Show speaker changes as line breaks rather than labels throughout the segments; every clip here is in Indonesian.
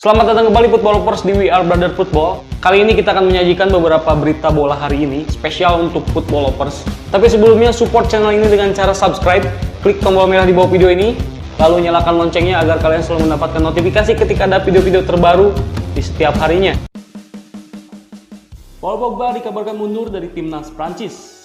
Selamat datang kembali Football Lovers di We Are Brother Football. Kali ini kita akan menyajikan beberapa berita bola hari ini, spesial untuk Football Lovers. Tapi sebelumnya support channel ini dengan cara subscribe, klik tombol merah di bawah video ini, lalu nyalakan loncengnya agar kalian selalu mendapatkan notifikasi ketika ada video-video terbaru di setiap harinya. Paul Pogba dikabarkan mundur dari timnas Prancis.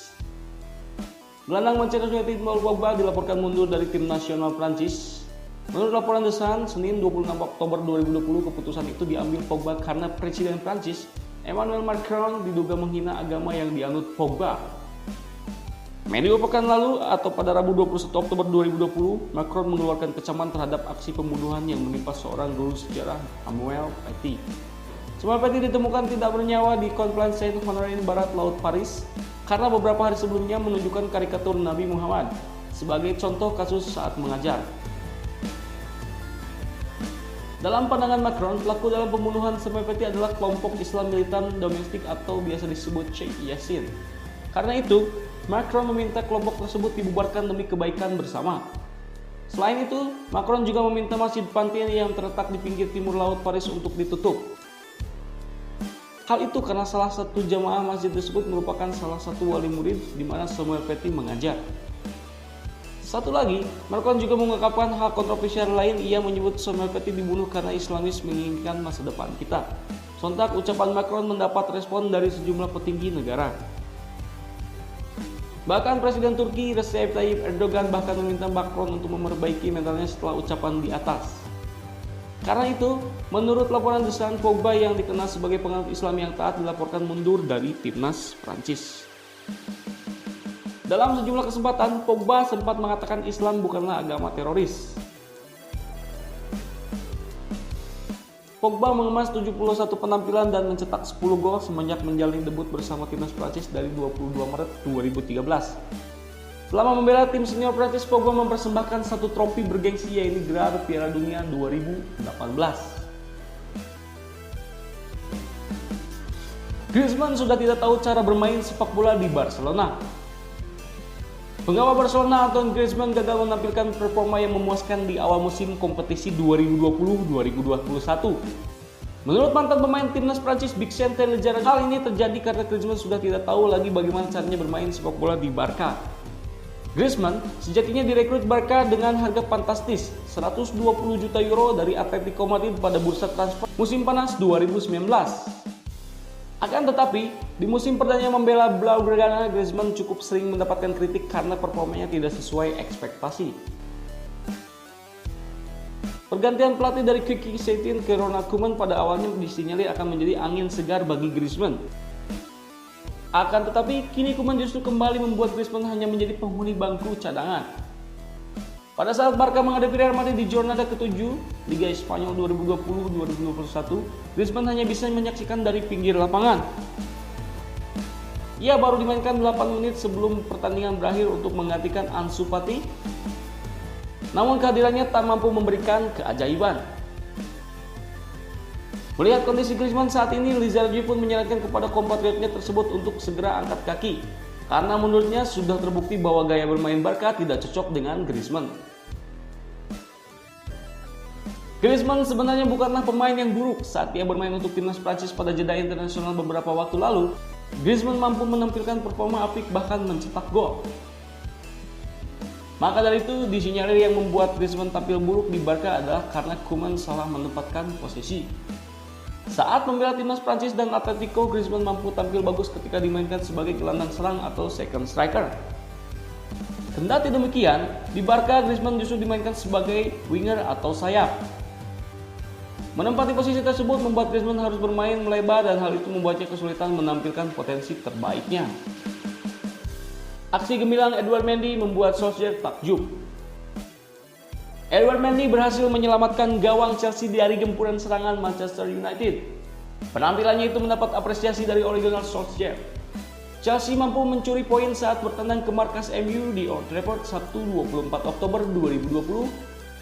Gelandang Manchester United Paul Pogba dilaporkan mundur dari tim nasional Prancis. Menurut laporan The Sun, Senin 26 Oktober 2020, keputusan itu diambil Pogba karena Presiden Prancis, Emmanuel Macron, diduga menghina agama yang dianut Pogba. Medio pekan lalu atau pada Rabu 21 Oktober 2020, Macron mengeluarkan kecaman terhadap aksi pembunuhan yang menimpa seorang guru sejarah, Samuel Paty. Samuel Paty ditemukan tidak bernyawa di Conflans Saint-Honoré barat laut Paris karena beberapa hari sebelumnya menunjukkan karikatur Nabi Muhammad sebagai contoh kasus saat mengajar. Dalam pandangan Macron, pelaku dalam pembunuhan Samuel Paty adalah kelompok Islam militan domestik atau biasa disebut Sheikh Yassin. Karena itu, Macron meminta kelompok tersebut dibubarkan demi kebaikan bersama. Selain itu, Macron juga meminta Masjid Pantheon yang terletak di pinggir timur laut Paris untuk ditutup. Hal itu karena salah satu jamaah masjid tersebut merupakan salah satu wali murid di mana Samuel Paty mengajar. Satu lagi, Macron juga mengungkapkan hal kontroversial lain. Ia menyebut Samuel Paty dibunuh karena Islamis menginginkan masa depan kita. Sontak ucapan Macron mendapat respon dari sejumlah petinggi negara. Bahkan Presiden Turki Recep Tayyip Erdogan bahkan meminta Macron untuk memperbaiki mentalnya setelah ucapan di atas. Karena itu, menurut laporan The Sun, Pogba yang dikenal sebagai penganut Islam yang taat dilaporkan mundur dari timnas Prancis. Dalam sejumlah kesempatan, Pogba sempat mengatakan Islam bukanlah agama teroris. Pogba mengemas 71 penampilan dan mencetak 10 gol semenjak menjalani debut bersama timnas Prancis dari 22 Maret 2013. Selama membela tim senior Prancis, Pogba mempersembahkan satu trofi bergengsi, yaitu gelar Piala Dunia 2018. Griezmann sudah tidak tahu cara bermain sepak bola di Barcelona. Penggawa Barcelona Antoine Griezmann gagal menampilkan performa yang memuaskan di awal musim kompetisi 2020-2021. Menurut mantan pemain timnas Prancis Vicente Lejar, hal ini terjadi karena Griezmann sudah tidak tahu lagi bagaimana caranya bermain sepak bola di Barca. Griezmann sejatinya direkrut Barca dengan harga fantastis 120 juta euro dari Atletico Madrid pada bursa transfer musim panas 2019. Akan tetapi, di musim perdana membela Blaugrana, Griezmann cukup sering mendapatkan kritik karena performanya tidak sesuai ekspektasi. Pergantian pelatih dari Quique Setien ke Ronald Koeman pada awalnya disinyalir akan menjadi angin segar bagi Griezmann. Akan tetapi, kini Koeman justru kembali membuat Griezmann hanya menjadi penghuni bangku cadangan. Pada saat Barca menghadapi Real Madrid di jornada ke-7 Liga Spanyol 2020-2021, Griezmann hanya bisa menyaksikan dari pinggir lapangan. Ia baru dimainkan 8 menit sebelum pertandingan berakhir untuk menggantikan Ansu Fati. Namun kehadirannya tak mampu memberikan keajaiban. Melihat kondisi Griezmann saat ini, Lizardi pun menyarankan kepada kompatriotnya tersebut untuk segera angkat kaki. Karena menurutnya sudah terbukti bahwa gaya bermain Barca tidak cocok dengan Griezmann. Griezmann sebenarnya bukanlah pemain yang buruk. Saat ia bermain untuk timnas Prancis pada jeda internasional beberapa waktu lalu, Griezmann mampu menampilkan performa apik bahkan mencetak gol. Maka dari itu, disinyalir yang membuat Griezmann tampil buruk di Barca adalah karena Koeman salah menempatkan posisi. Saat membela timnas Prancis dan Atletico, Griezmann mampu tampil bagus ketika dimainkan sebagai gelandang serang atau second striker. Kendati demikian, di Barca Griezmann justru dimainkan sebagai winger atau sayap. Menempati posisi tersebut membuat Griezmann harus bermain melebar dan hal itu membuatnya kesulitan menampilkan potensi terbaiknya. Aksi gemilang Edouard Mendy membuat Solskjaer takjub. Edouard Mendy berhasil menyelamatkan gawang Chelsea dari gempuran serangan Manchester United. Penampilannya itu mendapat apresiasi dari Ole Gunnar Solskjaer. Chelsea mampu mencuri poin saat bertandang ke markas MU di Old Trafford Sabtu 24 Oktober 2020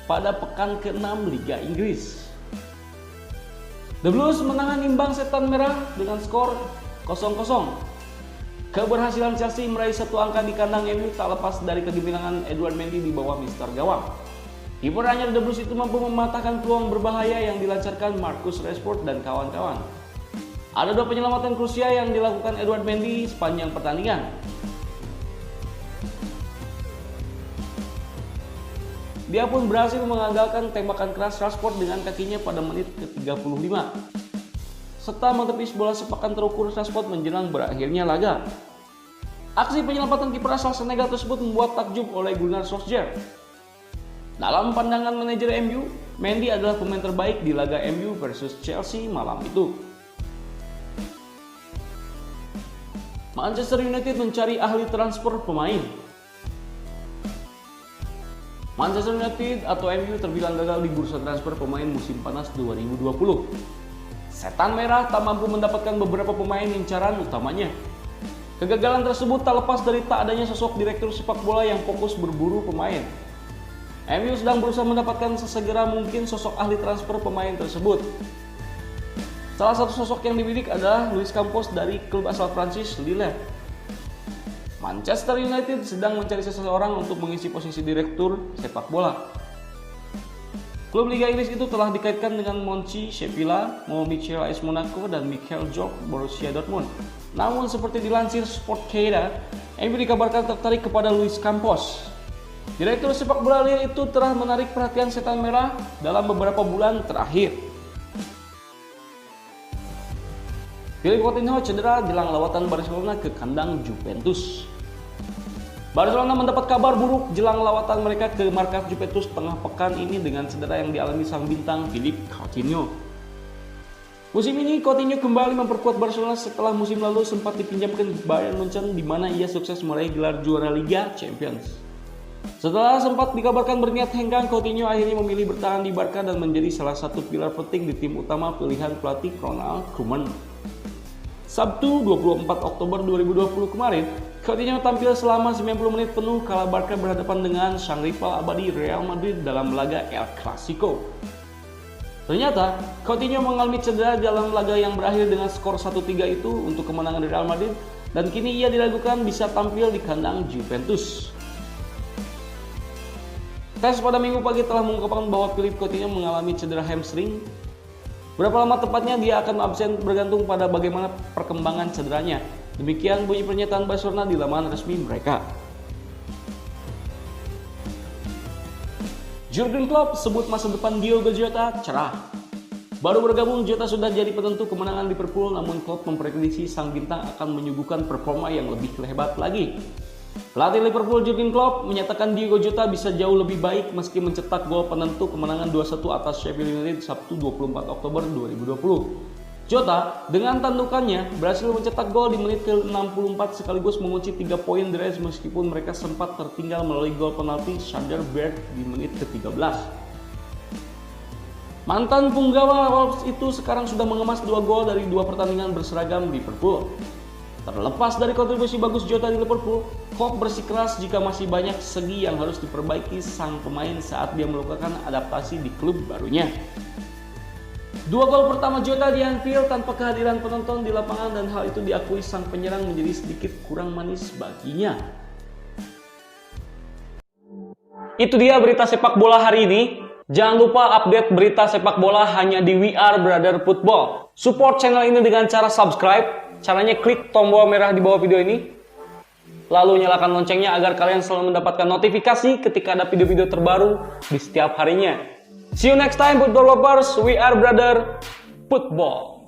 pada pekan ke-6 Liga Inggris. The Blues menahan imbang Setan Merah dengan skor 0-0. Keberhasilan Chelsea meraih satu angka di kandang MU tak lepas dari kegemilangan Edouard Mendy di bawah Mister Gawang. Kiper anyar The Blues itu mampu mematahkan peluang berbahaya yang dilancarkan Marcus Rashford dan kawan-kawan. Ada 2 penyelamatan krusial yang dilakukan Edouard Mendy sepanjang pertandingan. Dia pun berhasil mengandalkan tembakan keras Rashford dengan kakinya pada menit ke-35, serta menepis bola sepakan terukur Rashford menjelang berakhirnya laga. Aksi penyelamatan kiper asal Senegal tersebut membuat takjub oleh Gunnar Solskjaer. Dalam pandangan manajer MU, Mendy adalah pemain terbaik di laga MU versus Chelsea malam itu. Manchester United mencari ahli transfer pemain. Manchester United atau MU terbilang gagal di bursa transfer pemain musim panas 2020. Setan Merah tak mampu mendapatkan beberapa pemain incaran utamanya. Kegagalan tersebut tak lepas dari tak adanya sosok direktur sepak bola yang fokus berburu pemain. MU sedang berusaha mendapatkan sesegera mungkin sosok ahli transfer pemain tersebut. Salah satu sosok yang dibidik adalah Luis Campos dari klub asal Prancis Lille. Manchester United sedang mencari seseorang untuk mengisi posisi direktur sepak bola. Klub Liga Inggris itu telah dikaitkan dengan Monchi Sevilla, Mikel AS Monaco, dan Michael Zorc Borussia Dortmund. Namun seperti dilansir Sportkeeda, MU dikabarkan tertarik kepada Luis Campos. Direktur sepak bola Lille itu telah menarik perhatian Setan Merah dalam beberapa bulan terakhir. Philippe Coutinho cedera jelang lawatan Barcelona ke kandang Juventus. Barcelona mendapat kabar buruk jelang lawatan mereka ke markas Juventus tengah pekan ini dengan cedera yang dialami sang bintang Philippe Coutinho. Musim ini Coutinho kembali memperkuat Barcelona setelah musim lalu sempat dipinjamkan ke Bayern Munchen di mana ia sukses meraih gelar juara Liga Champions. Setelah sempat dikabarkan berniat hengkang, Coutinho akhirnya memilih bertahan di Barca dan menjadi salah satu pilar penting di tim utama pilihan pelatih Ronald Koeman. Sabtu 24 Oktober 2020 kemarin, Coutinho tampil selama 90 menit penuh kala Barca berhadapan dengan sang rival abadi Real Madrid dalam laga El Clasico. Ternyata, Coutinho mengalami cedera dalam laga yang berakhir dengan skor 1-3 itu untuk kemenangan Real Madrid dan kini ia diragukan bisa tampil di kandang Juventus. Tes pada Minggu pagi telah mengungkapkan bahwa Philippe Coutinho mengalami cedera hamstring. Berapa lama tepatnya dia akan absen bergantung pada bagaimana perkembangan cederanya. Demikian bunyi pernyataan Barcelona di laman resmi mereka. Jurgen Klopp sebut masa depan Diogo Jota cerah. Baru bergabung, Jota sudah jadi penentu kemenangan Liverpool, namun Klopp memprediksi sang bintang akan menyuguhkan performa yang lebih hebat lagi. Pelatih Liverpool Jurgen Klopp menyatakan Diogo Jota bisa jauh lebih baik meski mencetak gol penentu kemenangan 2-1 atas Sheffield United Sabtu 24 Oktober 2020. Jota dengan tandukannya berhasil mencetak gol di menit ke-64 sekaligus mengunci 3 poin The Reds meskipun mereka sempat tertinggal melalui gol penalti Soderberg di menit ke-13. Mantan punggawa Wolves itu sekarang sudah mengemas 2 gol dari 2 pertandingan berseragam Liverpool. Terlepas dari kontribusi bagus Jota di Liverpool, Klopp bersikeras jika masih banyak segi yang harus diperbaiki sang pemain saat dia melakukan adaptasi di klub barunya. 2 gol pertama Jota di Anfield tanpa kehadiran penonton di lapangan dan hal itu diakui sang penyerang menjadi sedikit kurang manis baginya. Itu dia berita sepak bola hari ini. Jangan lupa update berita sepak bola hanya di We Are Brother Football. Support channel ini dengan cara subscribe. Caranya klik tombol merah di bawah video ini. Lalu nyalakan loncengnya agar kalian selalu mendapatkan notifikasi ketika ada video-video terbaru di setiap harinya. See you next time, football lovers. We are Brother Football.